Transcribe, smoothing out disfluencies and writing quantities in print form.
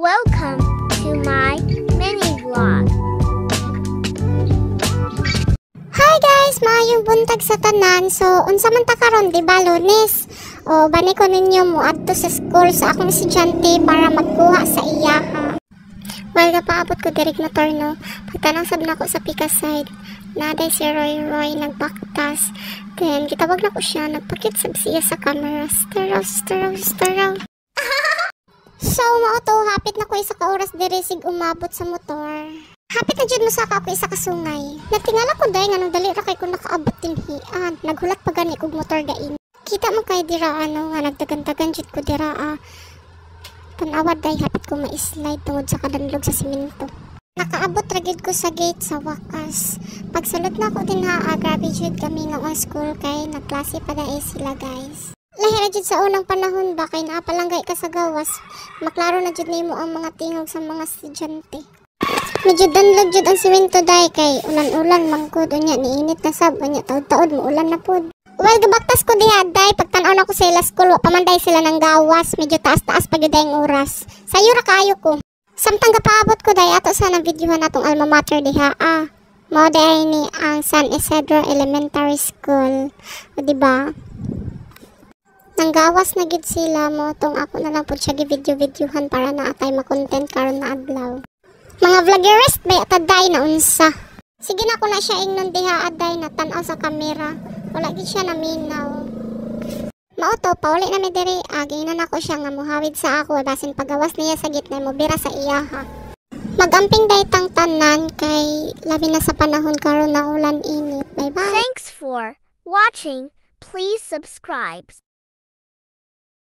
Welcome to my mini vlog. Hi guys, maayong buntag sa tanan. So, unsa man ta karon, di ba, Lunes? O bani ko ninyo mo adto sa school sa akong estudyante para magkuha sa iyaha. Well, napaabot ko direct na torno. Pagtanong sab na ko sa Pika side, naday si Roy nagbaktas. Then, gitawag na ko siya, nagpakit sab siya sa camera. Staraw. So, mauto, hapit na ko isa ka oras diresig umabot sa motor. Hapit na dyan mo sa ako isa kasungay. Natingala ko dahil nga nang dali ra kay kung nakaabot tinhian. Naghulat pa gani kog motor gain. Kita mo kay dira nga nagdagan-dagan jud ko dira Tanawad dahil hapit ko ma-slide tungod sa kadanlog sa simento. Nakaabot ra gid ko sa gate sa wakas. Pagsulod na ko din grabe jud kami nga school kay nagklase pa dai sila guys. Lahi na jud sa unang panahon ba kay naapalanggay ka sa gawas. Maklaro na jud nimo ang mga tingog sa mga estudyante. Medyo danlog jud ang simento dai kay ulan-ulan mangkod unya niinit na sab unya taud-taud mo ulan na pod. Well, gabaktas ko diha day pagtan-aw na ko sa ila school wa pamanday sila ng gawas, medyo taas-taas pa gyud ang oras. Sayo ra kaayo ko. Samtang gapaabot ko day ato sa na videohan atong alma mater diha mao day ni ang San Isidro Elementary School. O diba? Nanggawas na gid sila mo tong ako na lang po siya gi-video-videohan para naatay makontent karon na adlaw. Mga vloggerist may ataday na unsa. Sige na ko na siya ingnon diha aday na tan-aw sa kamera. Wala gid siya naminaw. Mao to pauli na mi diri na nako siya nga muhawid sa ako basin pagawas niya sa gitna mo bira sa iyaha. Magamping day tang tanan kay labi na sa panahon karon na ulan init. Bye bye. Thanks for watching. Please subscribe.